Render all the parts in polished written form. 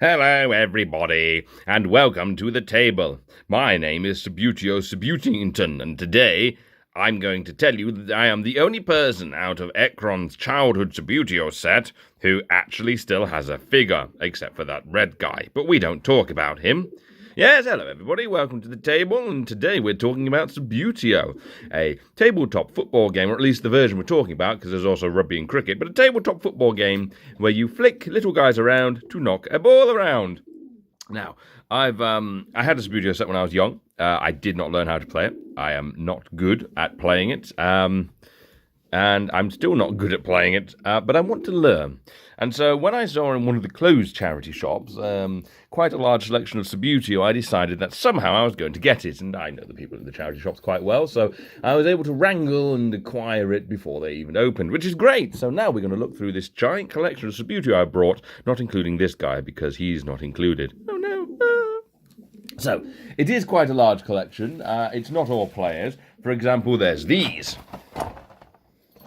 Hello, everybody, and welcome to the table. My name is Subbuteo Subbutington, and today I'm going to tell you that I am the only person out of Ekron's childhood Subbuteo set who actually still has a figure, except for that red guy, but we don't talk about him. Yes, hello everybody, welcome to the table, and today we're talking about Subbuteo, a tabletop football game, or at least the version we're talking about, because there's also rugby and cricket, but a tabletop football game where you flick little guys around to knock a ball around. Now, I had a Subbuteo set when I was young. I did not learn how to play it. I am not good at playing it, and I'm still not good at playing it, but I want to learn. And so when I saw in one of the closed charity shops quite a large selection of Subbuteo, I decided that somehow I was going to get it. And I know the people in the charity shops quite well, so I was able to wrangle and acquire it before they even opened, which is great. So now we're going to look through this giant collection of Subbuteo I brought, not including this guy because he's not included. Oh no! So, it is quite a large collection. It's not all players. For example, there's these.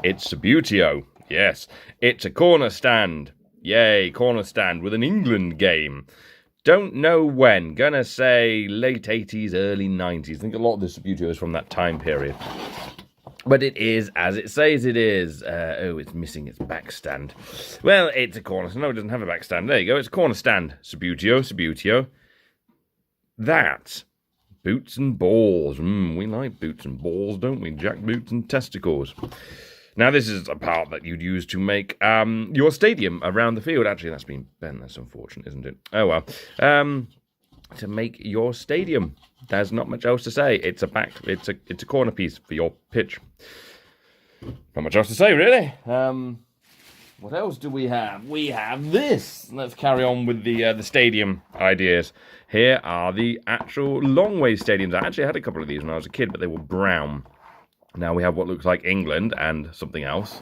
It's Subbuteo. Yes, it's a corner stand. Yay, corner stand with an England game. Don't know when. Gonna say late 80s, early 90s. I think a lot of the Subbuteo is from that time period. But it is as it says it is. It's missing its back stand. Well, it's a corner stand. No, it doesn't have a back stand. There you go. It's a corner stand. Subbuteo. That's boots and balls. We like boots and balls, don't we? Jack boots and testicles. Now, this is a part that you'd use to make your stadium around the field. Actually, that's been bent. That's unfortunate, isn't it? Oh, well. To make your stadium. There's not much else to say. It's a corner piece for your pitch. Not much else to say, really. What else do we have? We have this. Let's carry on with the stadium ideas. Here are the actual long-way stadiums. I actually had a couple of these when I was a kid, but they were brown. Now we have what looks like England and something else.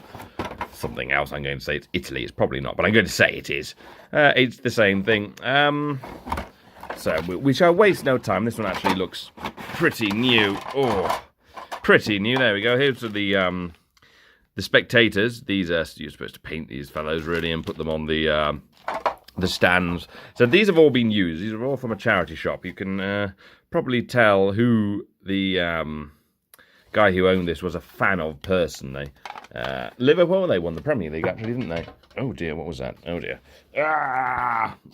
Something else, I'm going to say it's Italy. It's probably not, but I'm going to say it is. It's the same thing. So we shall waste no time. This one actually looks pretty new. Oh, pretty new. There we go. Here's the Spectators. These are, you're supposed to paint these fellows really and put them on the stands. So these have all been used. These are all from a charity shop. You can probably tell who the guy who owned this was a fan of personally. Liverpool, they won the Premier League actually, didn't they? Oh dear, what was that? Oh dear.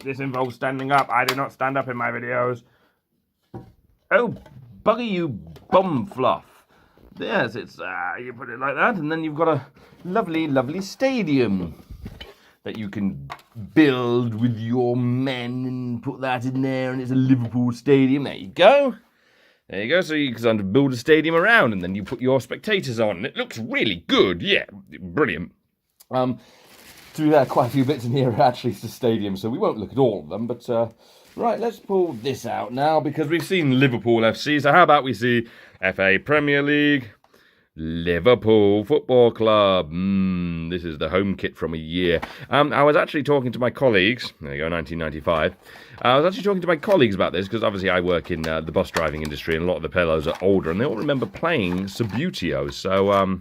This involves standing up. I do not stand up in my videos. Oh, bugger you bum fluff. Yes, it's, you put it like that, and then you've got a lovely, lovely stadium that you can build with your men and put that in there, and it's a Liverpool stadium. There you go. There you go, so you can build a stadium around, and then you put your spectators on, and it looks really good. Yeah, brilliant. To be fair, quite a few bits in here are actually the stadium, so we won't look at all of them, but, right, let's pull this out now, because we've seen Liverpool FC, so how about we see FA Premier League, Liverpool Football Club. This is the home kit from a year. I was actually talking to my colleagues. There you go, 1995. I was actually talking to my colleagues about this because obviously I work in the bus driving industry and a lot of the fellows are older and they all remember playing Subbuteo. So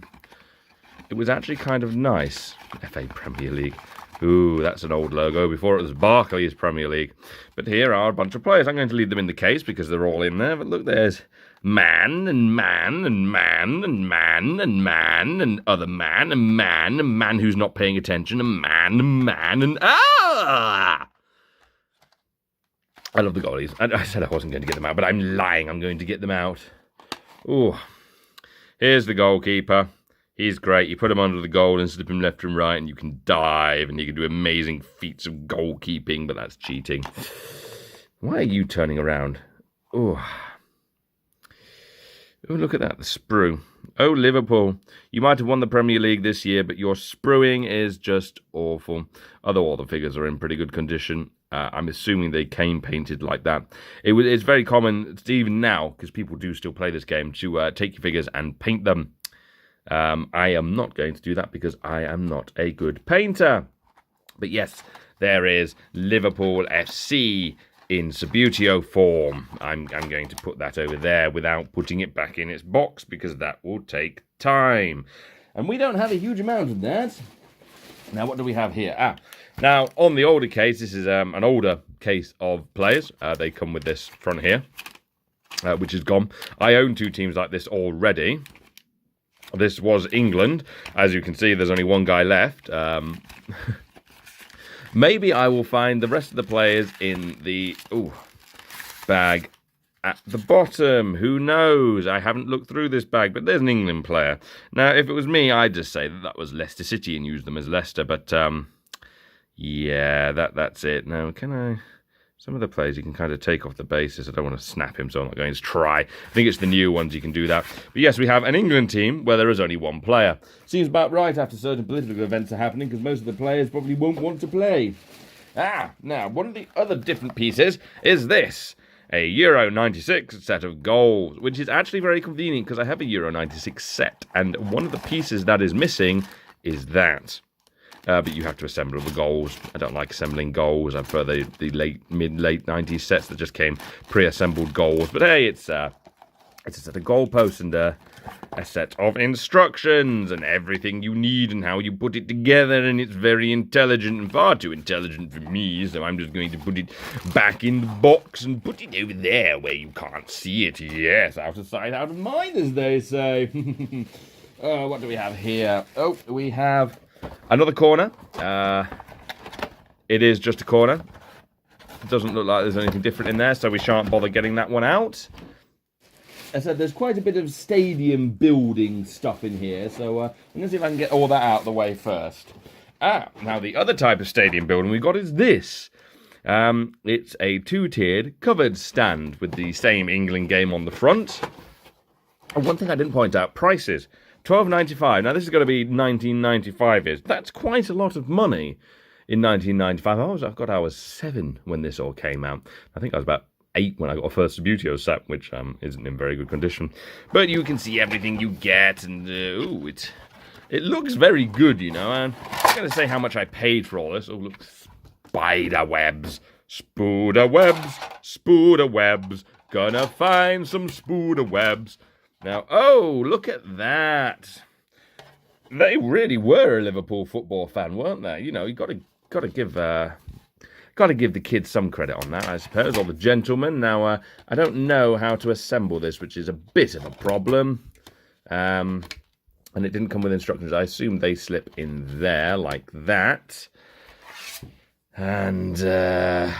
it was actually kind of nice. FA Premier League. Ooh, that's an old logo. Before it was Barclays Premier League. But here are a bunch of players. I'm going to leave them in the case because they're all in there. But look, there's man and man and man and man and man and other man and man who's not paying attention and man and I love the goalies. I said I wasn't going to get them out, but I'm lying. I'm going to get them out. Ooh. Here's the goalkeeper. He's great. You put him under the goal and slip him left and right, and you can dive, and you can do amazing feats of goalkeeping, but that's cheating. Why are you turning around? Oh, look at that, the sprue. Oh, Liverpool, you might have won the Premier League this year, but your sprueing is just awful. Although all the figures are in pretty good condition. I'm assuming they came painted like that. It's very common, even now, because people do still play this game, to take your figures and paint them. I am not going to do that because I am not a good painter. But yes, there is Liverpool FC in Subbuteo form. I'm going to put that over there without putting it back in its box because that will take time. And we don't have a huge amount of that. Now, what do we have here? Now, on the older case, this is an older case of players. They come with this front here, which is gone. I own 2 teams like this already. This was England. As you can see, there's only one guy left. Maybe I will find the rest of the players in the bag at the bottom. Who knows? I haven't looked through this bag, but there's an England player. Now, if it was me, I'd just say that was Leicester City and use them as Leicester. But, yeah, that's it. Now, can I... Some of the players you can kind of take off the basis. I don't want to snap him, so I'm not going to try. I think it's the new ones you can do that. But yes, we have an England team where there is only one player. Seems about right after certain political events are happening, because most of the players probably won't want to play. Now, one of the other different pieces is this. A Euro 96 set of goals, which is actually very convenient because I have a Euro 96 set. And one of the pieces that is missing is that. But you have to assemble the goals. I don't like assembling goals. I prefer the mid-late 90s sets that just came pre-assembled goals. But hey, it's a set of goalposts and a set of instructions and everything you need and how you put it together. And it's very intelligent and far too intelligent for me. So I'm just going to put it back in the box and put it over there where you can't see it. Yes, out of sight, out of mind, as they say. What do we have here? Oh, we have... another corner. It is just a corner. It doesn't look like there's anything different in there, so we shan't bother getting that one out. I said there's quite a bit of stadium building stuff in here, so I'm going to see if I can get all that out of the way first. Now the other type of stadium building we got is this. It's a 2-tiered covered stand with the same England game on the front. And one thing I didn't point out, prices. $12.95. Now, this is going to be 1995. That's quite a lot of money in 1995. I was 7 when this all came out. I think I was about 8 when I got a first Subbuteo set, which isn't in very good condition. But you can see everything you get, and it looks very good, you know. And I'm going to say how much I paid for all this. Oh, look, spider webs, spooder webs, spooder webs. Gonna find some spooder webs. Now, look at that. They really were a Liverpool football fan, weren't they? You know, you got to give the kids some credit on that, I suppose, or the gentlemen. Now, I don't know how to assemble this, which is a bit of a problem. And it didn't come with instructions. I assume they slip in there like that. And there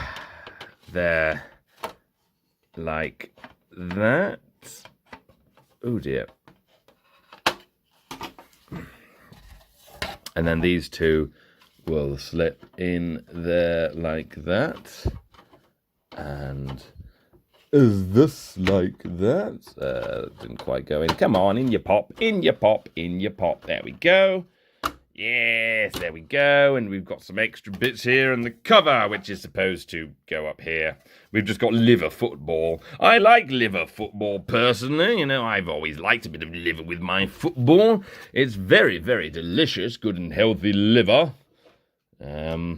like that. Oh dear. And then these two will slip in there like that. And is this like that? Didn't quite go in. Come on, in you pop, in you pop, in you pop. There we go. Yes, there we go. And we've got some extra bits here and the cover, which is supposed to go up here. We've just got liver football. I like liver football personally. You know, I've always liked a bit of liver with my football. It's very, very delicious, good and healthy liver. A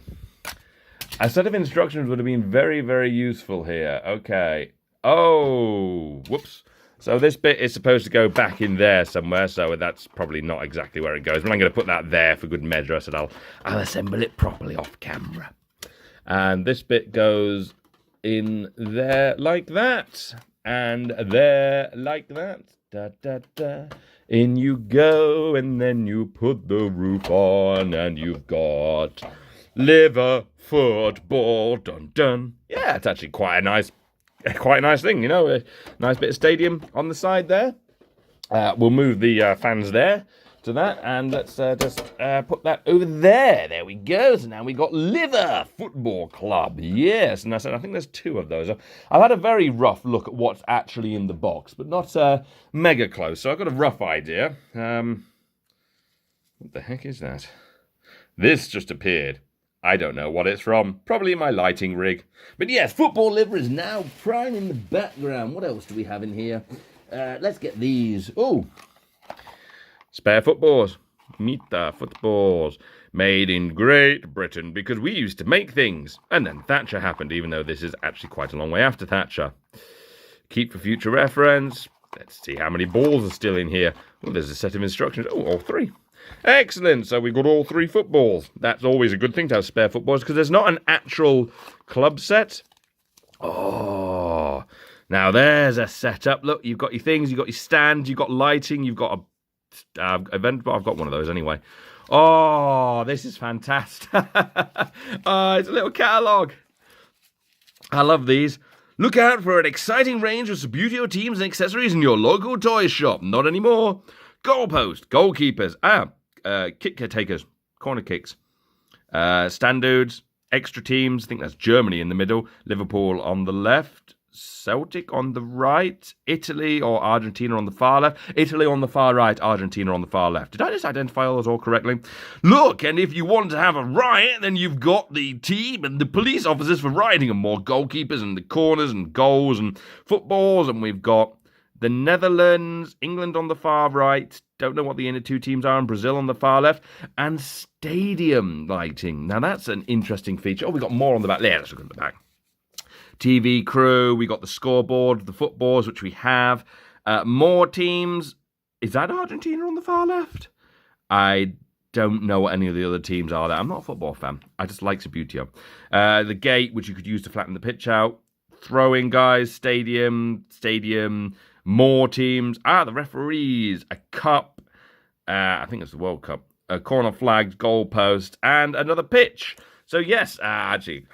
set of instructions would have been very, very useful here. Okay. Oh, whoops. So this bit is supposed to go back in there somewhere, so that's probably not exactly where it goes. But I'm going to put that there for good measure. I said I'll assemble it properly off camera. And this bit goes in there like that. And there like that. Da, da, da. In you go, and then you put the roof on, and you've got liver football. Dun, dun. Yeah, it's actually quite a nice thing, you know, a nice bit of stadium on the side there. We'll move the fans there to that, and let's just put that over there. There we go. So now we got Liver Football Club. Yes, and I think there's 2 of those. I've had a very rough look at what's actually in the box, but not mega close. So I've got a rough idea. What the heck is that? This just appeared. I don't know what it's from. Probably my lighting rig. But yes, football liver is now prime in the background. What else do we have in here? Let's get these. Oh, spare footballs. Mita footballs. Made in Great Britain, because we used to make things. And then Thatcher happened, even though this is actually quite a long way after Thatcher. Keep for future reference. Let's see how many balls are still in here. Oh, there's a set of instructions. Oh, all 3. Excellent. So we've got all 3 footballs. That's always a good thing to have spare footballs because there's not an actual club set. Oh, now there's a setup. Look, you've got your things, you've got your stand, you've got lighting, you've got a event. I've got one of those anyway. Oh, this is fantastic. It's a little catalogue. I love these. Look out for an exciting range of Subbuteo teams and accessories in your local toy shop. Not anymore. Goalpost, goalkeepers, kick takers, corner kicks, stand dudes, extra teams. I think that's Germany in the middle, Liverpool on the left, Celtic on the right, Italy or Argentina on the far left, Italy on the far right, Argentina on the far left. Did I just identify all those all correctly? Look, and if you want to have a riot, then you've got the team and the police officers for rioting, and more goalkeepers and the corners and goals and footballs, and we've got the Netherlands, England on the far right, don't know what the inner 2 teams are, and Brazil on the far left, and stadium lighting. Now that's an interesting feature. Oh, we got more on the back. Yeah, let's look at the back. TV crew, we got the scoreboard, the footballs, which we have. More teams. Is that Argentina on the far left? I don't know what any of the other teams are there. I'm not a football fan. I just like Subbuteo. The gate, which you could use to flatten the pitch out. Throwing guys, stadium, more teams. The referees, a cup. I think it's the World Cup. A corner flags, goal post, and another pitch. So yes, actually,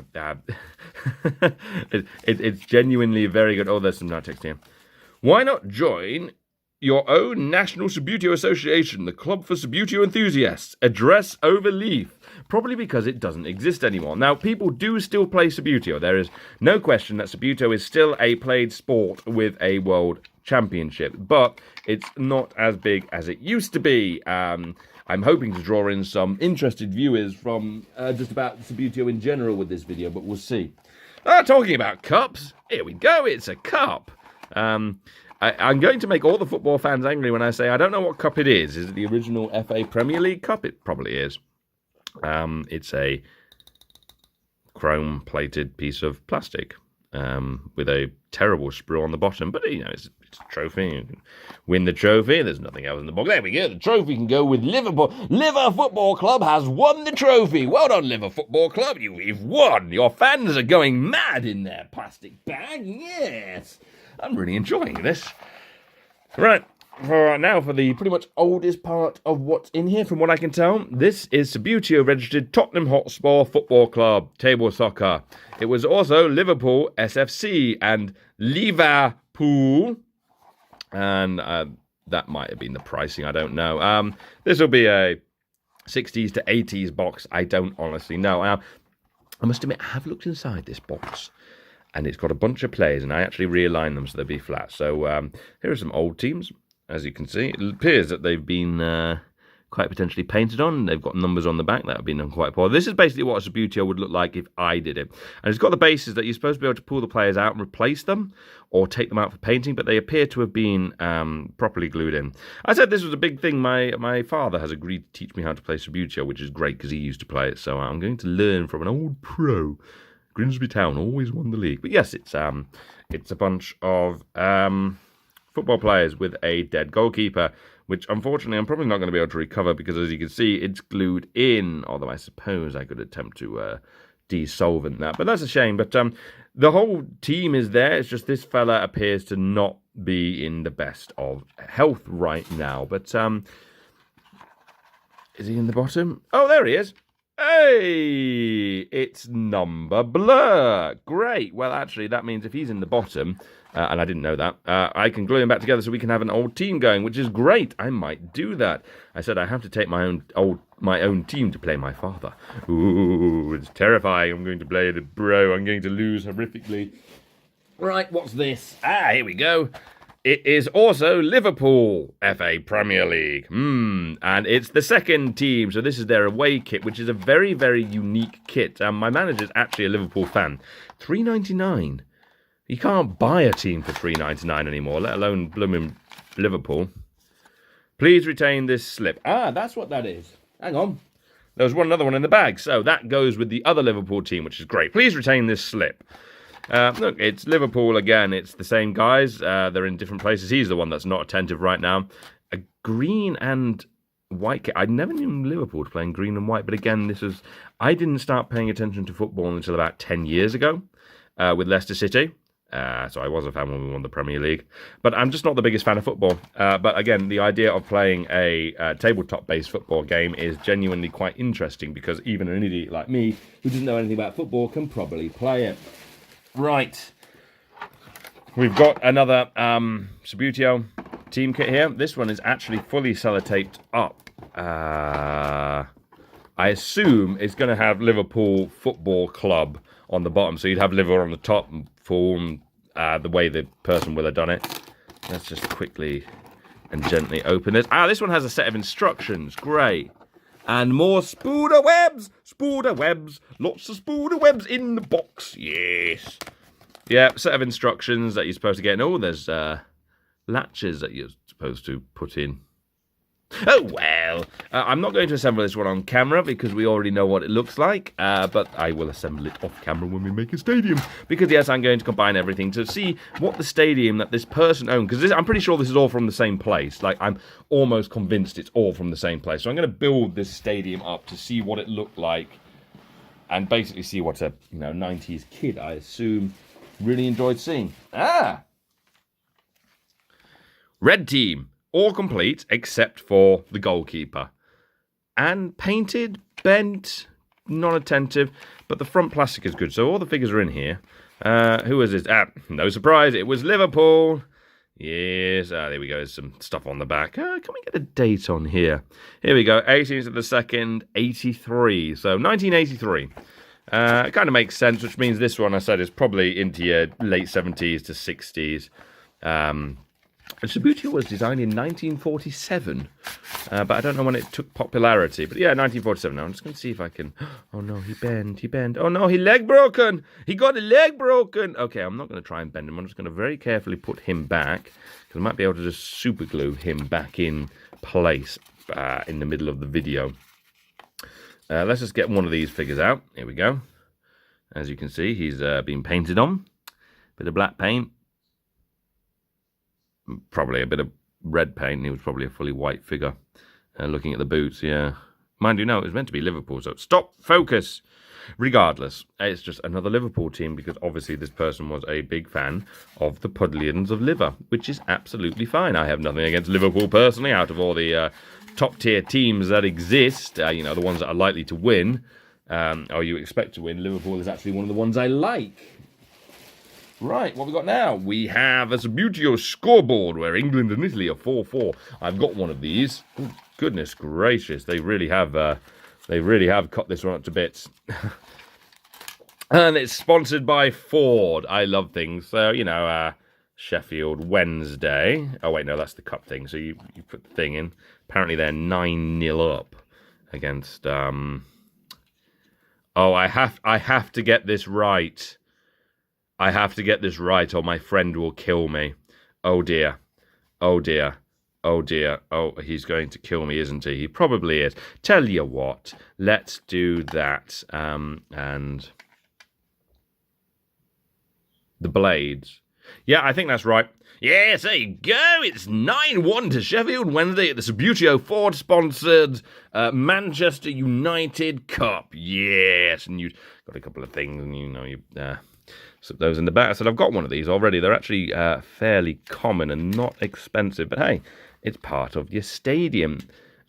it's genuinely very good. Oh, there's some text here. Why not join your own National Subbuteo Association, the Club for Subbuteo Enthusiasts? Address over leaf. Probably because it doesn't exist anymore. Now, people do still play Subbuteo. There is no question that Subbuteo is still a played sport with a world championship, but it's not as big as it used to be. I'm hoping to draw in some interested viewers from just about Subbuteo in general with this video, but we'll see. Talking about cups, here we go, it's a cup. I'm going to make all the football fans angry when I say I don't know what cup it is. Is it the original FA Premier League cup? It probably is. It's a chrome-plated piece of plastic with a terrible sprue on the bottom, but it's a trophy. You can win the trophy. There's nothing else in the box. There we go. The trophy can go with Liverpool. Liver Football Club has won the trophy. Well done, Liver Football Club. You've won. Your fans are going mad in their plastic bag. Yes. I'm really enjoying this. Right. Now for the pretty much oldest part of what's in here, from what I can tell. This is Subbuteo registered Tottenham Hotspur Football Club, table soccer. It was also Liverpool SFC and Liverpool. And that might have been the pricing, I don't know. This will be a 60s to 80s box. I don't honestly know. I must admit, I have looked inside this box, and it's got a bunch of players, and I actually realigned them so they'll be flat. So here are some old teams. As you can see, it appears that they've been quite potentially painted on. They've got numbers on the back that have been done quite poor. This is basically what a Subbuteo would look like if I did it. And it's got the bases that you're supposed to be able to pull the players out and replace them or take them out for painting, but they appear to have been properly glued in. I said this was a big thing. My father has agreed to teach me how to play Subbuteo, which is great because he used to play it. So I'm going to learn from an old pro. Grimsby Town always won the league. But yes, it's a bunch of football players with a dead goalkeeper, which unfortunately I'm probably not going to be able to recover because, as you can see, it's glued in, although I suppose I could attempt to desolvent that, but that's a shame. But the whole team is there. It's just this fella appears to not be in the best of health right now. But is he in the bottom? Oh, there he is. Hey, it's number blur. Great. Well, actually, that means if he's in the bottom, and I didn't know that, I can glue them back together so we can have an old team going, which is great. I might do that. I said I have to take my own team to play my father. Ooh, it's terrifying. I'm going to play the bro. I'm going to lose horrifically. Right, what's this? Here we go. It is also Liverpool FA Premier League. And it's the second team. So this is their away kit, which is a very, very unique kit. My manager's actually a Liverpool fan. $3.99. You can't buy a team for $3.99 anymore, let alone blooming Liverpool. Please retain this slip. That's what that is. Hang on. There was another one in the bag. So that goes with the other Liverpool team, which is great. Please retain this slip. Look, it's Liverpool again. It's the same guys. They're in different places. He's the one that's not attentive right now. A green and white kit. I never knew Liverpool to play in green and white, but again, I didn't start paying attention to football until about 10 years ago with Leicester City. So I was a fan when we won the Premier League. But I'm just not the biggest fan of football. But again, the idea of playing a tabletop-based football game is genuinely quite interesting because even an idiot like me who doesn't know anything about football can probably play it. Right. We've got another Subbuteo team kit here. This one is actually fully sellotaped up. I assume it's going to have Liverpool Football Club on the bottom. So you'd have Liverpool on the top and form the way the person will have done it. Let's just quickly and gently open this. This one has a set of instructions. Great. And more spooder webs. Spooder webs. Lots of spooder webs in the box. Yes. Yeah, set of instructions that you're supposed to get. Oh, there's latches that you're supposed to put in. Oh, well. I'm not going to assemble this one on camera because we already know what it looks like. But I will assemble it off camera when we make a stadium. Because, yes, I'm going to combine everything to see what the stadium that this person owned. Because I'm pretty sure this is all from the same place. Like, I'm almost convinced it's all from the same place. So I'm going to build this stadium up to see what it looked like. And basically see what a 90s kid, I assume, really enjoyed seeing. Red team. All complete, except for the goalkeeper. And painted, bent, non-attentive, but the front plastic is good. So all the figures are in here. Who is this? No surprise, it was Liverpool. Yes, there we go. There's some stuff on the back. Can we get a date on here? Here we go, 18th of the 2nd, 83. So 1983. It kind of makes sense, which means this one, I said, is probably into your late 70s to 60s. And Subbuteo was designed in 1947, but I don't know when it took popularity. But yeah, 1947. Now I'm just going to see if I can... Oh no, he bent. Oh no, he leg broken. He got a leg broken. Okay, I'm not going to try and bend him. I'm just going to very carefully put him back, because I might be able to just super glue him back in place in the middle of the video. Let's just get one of these figures out. Here we go. As you can see, he's been painted on. Bit of black paint. Probably a bit of red paint. He was probably a fully white figure. Looking at the boots, yeah. Mind you, no, it was meant to be Liverpool, so stop, focus. Regardless, it's just another Liverpool team because obviously this person was a big fan of the Pudlians of Liver, which is absolutely fine. I have nothing against Liverpool personally. Out of all the top-tier teams that exist, the ones that are likely to win, or you expect to win, Liverpool is actually one of the ones I like. Right, what we got now? We have a Subbuteo Scoreboard where England and Italy are 4-4. I've got one of these. Ooh, goodness gracious, they really have cut this one up to bits. And it's sponsored by Ford. I love things. So, Sheffield Wednesday. Oh wait, no, that's the cup thing. So you put the thing in. Apparently they're 9-0 up against I have to get this right. I have to get this right or my friend will kill me. Oh dear. Oh dear. Oh dear. Oh, he's going to kill me, isn't he? He probably is. Tell you what. Let's do that. And the blades. Yeah, I think that's right. Yes, there you go. It's 9-1 to Sheffield Wednesday at the Subbuteo Ford-sponsored Manchester United Cup. Yes, and you've got a couple of things, and you slip those in the back. I said I've got one of these already. They're actually fairly common and not expensive, but hey, it's part of your stadium.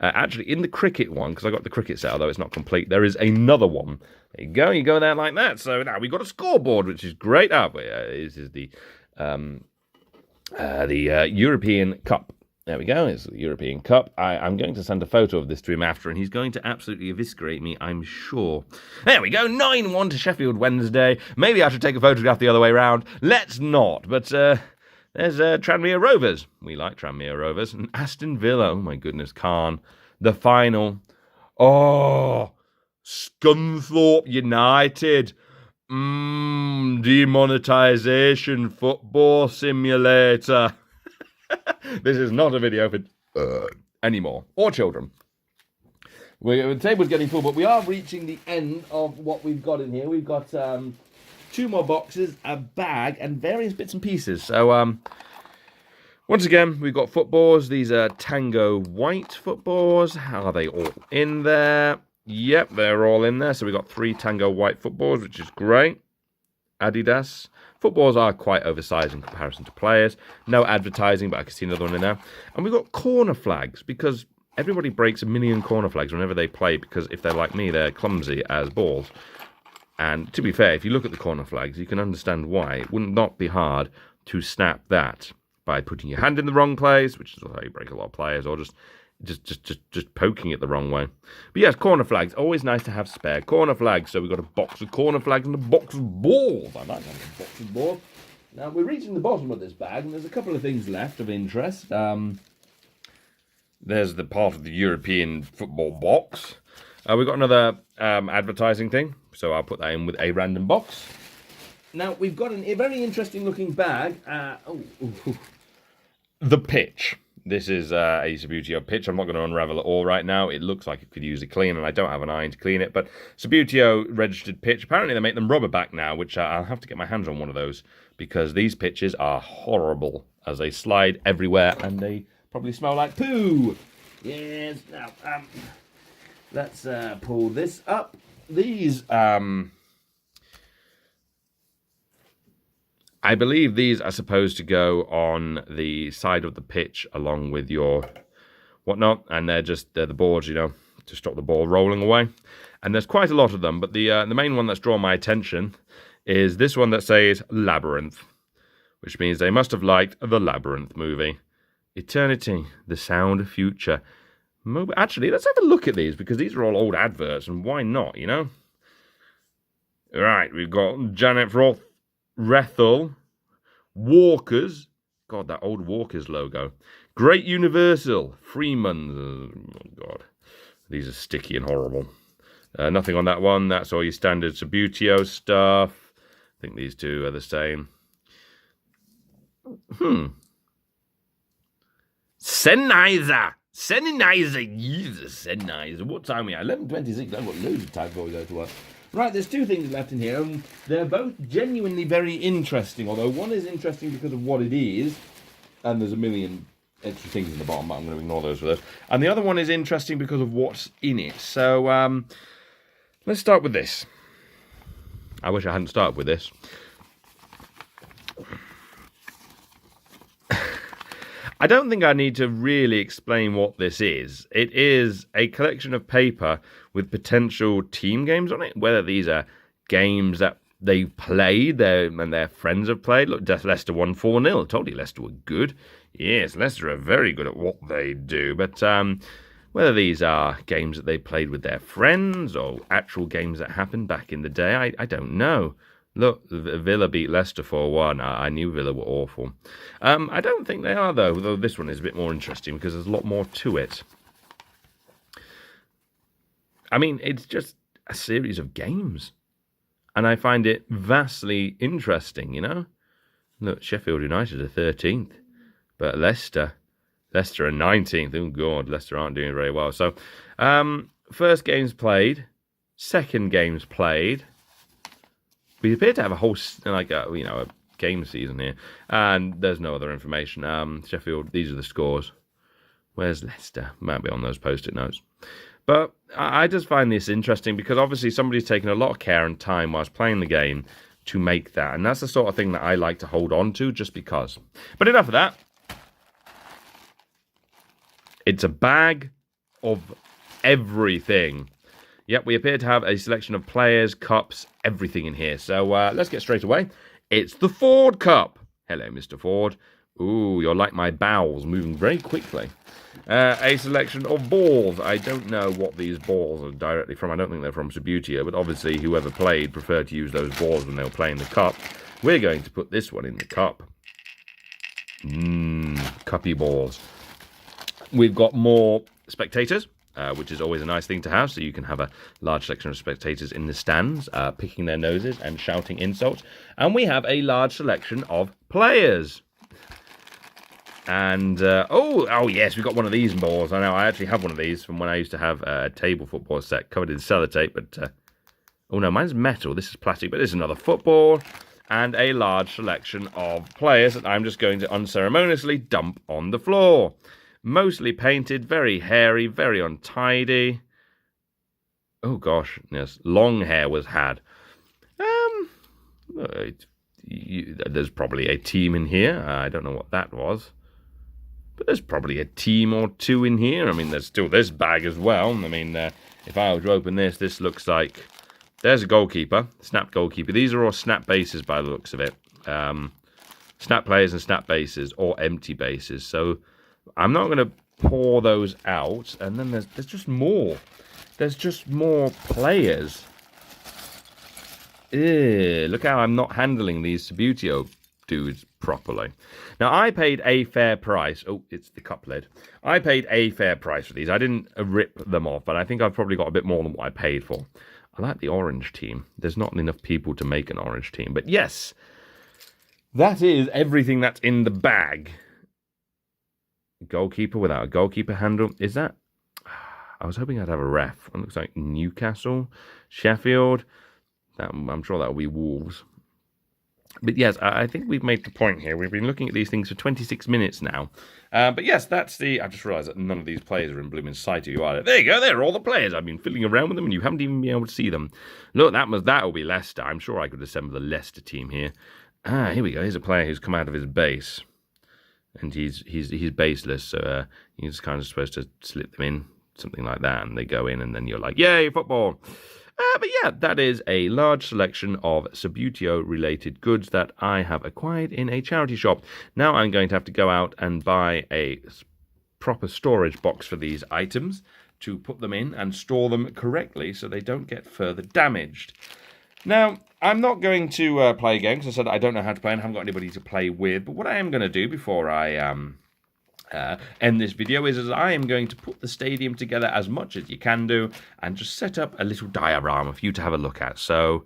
Actually, in the cricket one, because I got the cricket set, although it's not complete, there is another one. There you go. You go there like that. So now we've got a scoreboard, which is great. This is the European Cup. There we go. It's the European Cup. I'm going to send a photo of this to him after, and he's going to absolutely eviscerate me, I'm sure. There we go. 9-1 to Sheffield Wednesday. Maybe I should take a photograph the other way around. Let's not. But there's Tranmere Rovers. We like Tranmere Rovers. And Aston Villa. Oh, my goodness. Khan. The final. Oh, Scunthorpe United. Demonetization football simulator. This is not a video for anymore, or children. The table's getting full, but we are reaching the end of what we've got in here. We've got 2 more boxes, a bag, and various bits and pieces. So Once again, we've got footballs. These are Tango White footballs. Are they all in there? Yep, they're all in there. So we've got 3 Tango White footballs, which is great. Adidas. Footballs are quite oversized in comparison to players. No advertising, but I can see another one in there. And we've got corner flags, because everybody breaks a million corner flags whenever they play, because if they're like me, they're clumsy as balls. And to be fair, if you look at the corner flags, you can understand why. It would not be hard to snap that by putting your hand in the wrong place, which is how you break a lot of players, or just poking it the wrong way. But yes, corner flags. Always nice to have spare corner flags. So we've got a box of corner flags and a box of balls. I like having a box of balls. Now, we're reaching the bottom of this bag, and there's a couple of things left of interest. There's the part of the European football box. We've got another advertising thing, so I'll put that in with a random box. Now, we've got a very interesting looking bag. The pitch. This is a Subbuteo pitch. I'm not going to unravel it all right now. It looks like it could use a clean, and I don't have an iron to clean it. But Subbuteo registered pitch. Apparently, they make them rubber back now, which I'll have to get my hands on one of those, because these pitches are horrible as they slide everywhere, and they probably smell like poo. Yes. Now, let's pull this up. These, I believe these are supposed to go on the side of the pitch along with your whatnot, and they're the boards, to stop the ball rolling away. And there's quite a lot of them, but the main one that's drawn my attention is this one that says Labyrinth, which means they must have liked the Labyrinth movie. Eternity, the sound of future. Actually, let's have a look at these, because these are all old adverts, and why not, Right, we've got Janet Froth, Rethel, Walkers. God, that old Walkers logo. Great Universal, Freeman's. Oh, God. These are sticky and horrible. Nothing on that one. That's all your standard Subbuteo stuff. I think these two are the same. Sennheiser. Jesus, Sennheiser. What time are we at? 11:26. I've got loads of time before we go to work. Right, there's 2 things left in here, and they're both genuinely very interesting, although one is interesting because of what it is, and there's a million extra things in the bottom, but I'm going to ignore those for this. And the other one is interesting because of what's in it. So, let's start with this. I wish I hadn't started with this. I don't think I need to really explain what this is. It is a collection of paper with potential team games on it, whether these are games that they've played and their friends have played. Look, Leicester won 4-0. I told you Leicester were good. Yes, Leicester are very good at what they do. But whether these are games that they played with their friends or actual games that happened back in the day, I don't know. Look, Villa beat Leicester 4-1. I knew Villa were awful. I don't think they are, though this one is a bit more interesting because there's a lot more to it. I mean, it's just a series of games. And I find it vastly interesting, Look, Sheffield United are 13th. But Leicester are 19th. Oh, God, Leicester aren't doing very well. So, first games played. Second games played. We appear to have a whole, a game season here. And there's no other information. Sheffield, these are the scores. Where's Leicester? Might be on those post-it notes. But I just find this interesting because obviously somebody's taken a lot of care and time whilst playing the game to make that. And that's the sort of thing that I like to hold on to just because. But enough of that. It's a bag of everything. Yep, we appear to have a selection of players, cups, everything in here. So let's get straight away. It's the Ford Cup. Hello, Mr. Ford. Ooh, you're like my bowels, moving very quickly. A selection of balls. I don't know what these balls are directly from. I don't think they're from Subbuteo, but obviously whoever played preferred to use those balls when they were playing the cup. We're going to put this one in the cup. Cuppy balls. We've got more spectators. Which is always a nice thing to have, so you can have a large selection of spectators in the stands, picking their noses and shouting insults. And we have a large selection of players. And, oh yes, we've got one of these balls. I know, I actually have one of these from when I used to have a table football set covered in sellotape, but, oh no, mine's metal, this is plastic, but this is another football. and a large selection of players that I'm just going to unceremoniously dump on the floor. Mostly painted, very hairy, very untidy. Oh gosh, yes, long hair was had. There's probably a team in here. I don't know what that was. But there's probably a team or two in here. I mean, there's still this bag as well. I mean, if I were to open this, this looks like... There's a goalkeeper, snap goalkeeper. These are all snap bases by the looks of it. Snap players and snap bases, or empty bases. So I'm not going to pour those out. And then there's just more. There's just more players. Ew, look how I'm not handling these Subbuteo dudes properly. Now, I paid a fair price. Oh, it's the cup lid. I paid a fair price for these. I didn't rip them off, but I think I've probably got a bit more than what I paid for. I like the orange team. There's not enough people to make an orange team. But yes, that is everything that's in the bag. Goalkeeper without a goalkeeper handle. Is that... I was hoping I'd have a ref. It looks like Newcastle, Sheffield. I'm sure that'll be Wolves. But yes, I think we've made the point here. We've been looking at these things for 26 minutes now. But yes, that's the... I just realised that none of these players are in blooming sight of you either. There you go, they're all the players. I've been fiddling around with them and you haven't even been able to see them. Look, that'll be Leicester. I'm sure I could assemble the Leicester team here. Ah, here we go. Here's a player who's come out of his base. And he's baseless, so you're just kind of supposed to slip them in, something like that, and they go in, and then you're like, yay, football! But yeah, that is a large selection of Subbuteo-related goods that I have acquired in a charity shop. Now I'm going to have to go out and buy a proper storage box for these items to put them in and store them correctly so they don't get further damaged. Now, I'm not going to play a game because I said I don't know how to play and I haven't got anybody to play with. But what I am going to do before I end this video is I am going to put the stadium together as much as you can do and just set up a little diorama for you to have a look at. So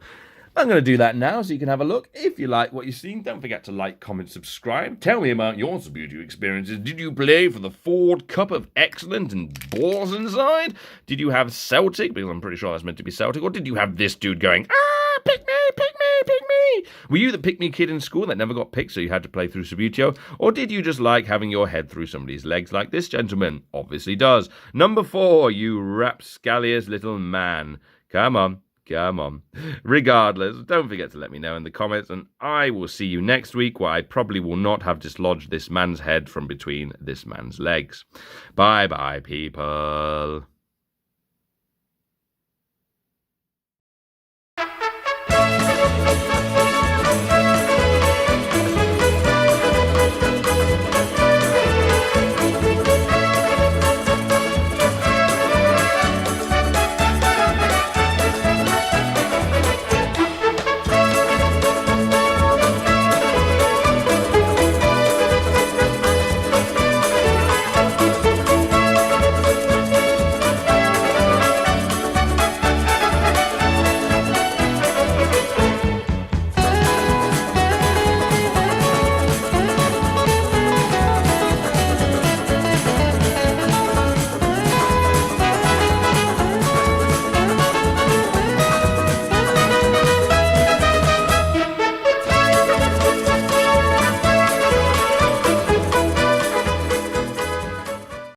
I'm going to do that now so you can have a look. If you like what you've seen, don't forget to like, comment, subscribe. Tell me about your Subbuteo experiences. Did you play for the Ford Cup of Excellence and balls inside? Did you have Celtic? Because I'm pretty sure that's meant to be Celtic. Or did you have this dude going, pick me, pick me, pick me? Were you the pick-me kid in school that never got picked so you had to play through Subbuteo? Or did you just like having your head through somebody's legs like this gentleman obviously does? Number 4, you rapscallious little man. Come on. Come on. Regardless, don't forget to let me know in the comments, and I will see you next week where I probably will not have dislodged this man's head from between this man's legs. Bye-bye, people.